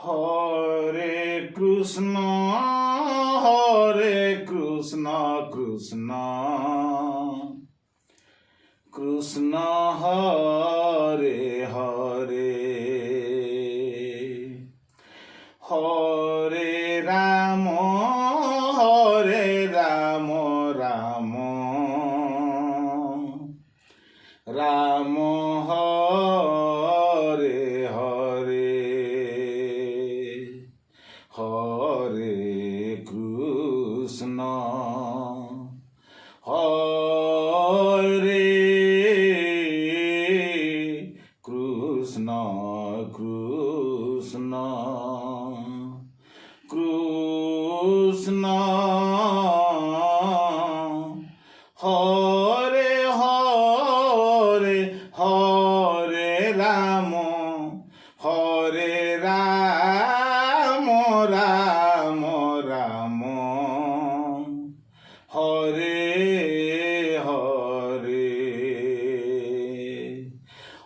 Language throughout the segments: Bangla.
হরে কৃষ্ণ হরে কৃষ্ণ কৃষ্ণ কৃষ্ণ হরে হরে হরে রাম রাম রাম হরে হরে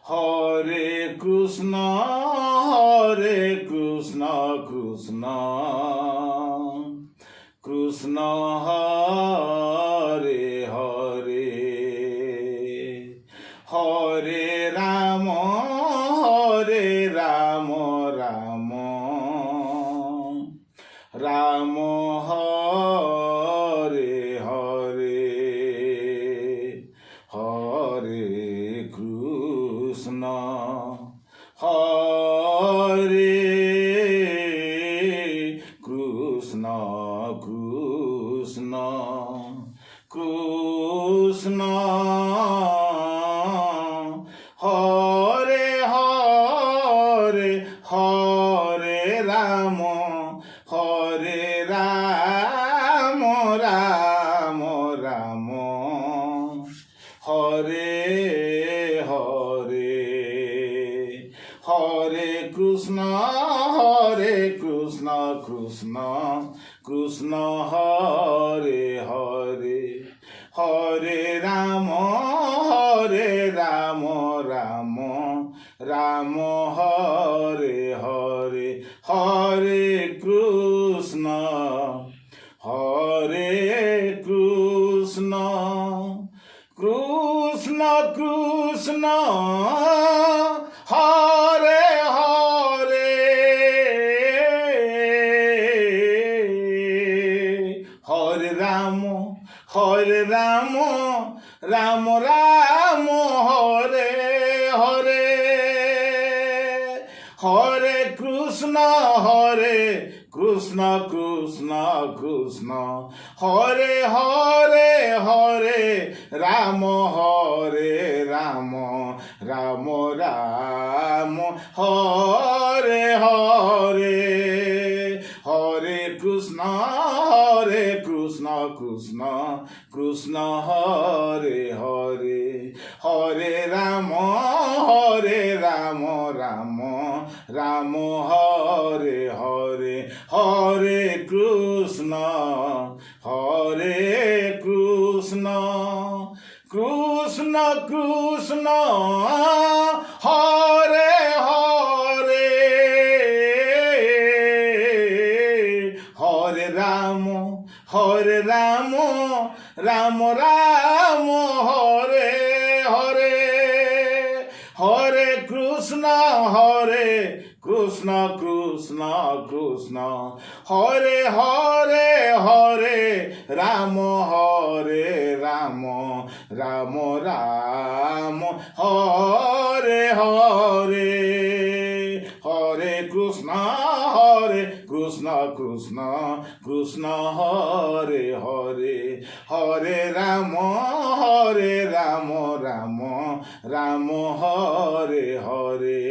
হরে কৃষ্ণ হরে কৃষ্ণ কৃষ্ণ কৃষ্ণ হরে হরে হরে রাম রাম রাম হরে হরে হরে কৃষ্ণ কৃষ্ণ কৃষ্ণ হরে হরে হরে রাম রাম রাম হরে হরে হরে কৃষ্ণ হরে কৃষ্ণ কৃষ্ণ কৃষ্ণ হরে হরে হরে রাম রাম রাম হরে হরে হরে কৃষ্ণ কৃষ্ণ কৃষ্ণ হরে হরে হরে রাম রাম রাম হরে হরে হরে কৃষ্ণ কৃষ্ণ কৃষ্ণ কৃষ্ণ হরে হরে হরে রাম রাম রাম হরে হরে হরে কৃষ্ণ কৃষ্ণ কৃষ্ণ হরে হরে হরে রাম রাম রাম হরে হরে হরে কৃষ্ণ কৃষ্ণ কৃষ্ণ হরে হরে হরে রাম রাম রাম হরে হরে হরে কৃষ্ণ কৃষ্ণ কৃষ্ণ হরে হরে হরে রাম রাম হরে হরে হরে কৃষ্ণ কৃষ্ণ কৃষ্ণ হরে হরে হরে রাম রাম হরে হরে হরে কৃষ্ণ কৃষ্ণ হরে হরে হরে রাম রাম হরে হরে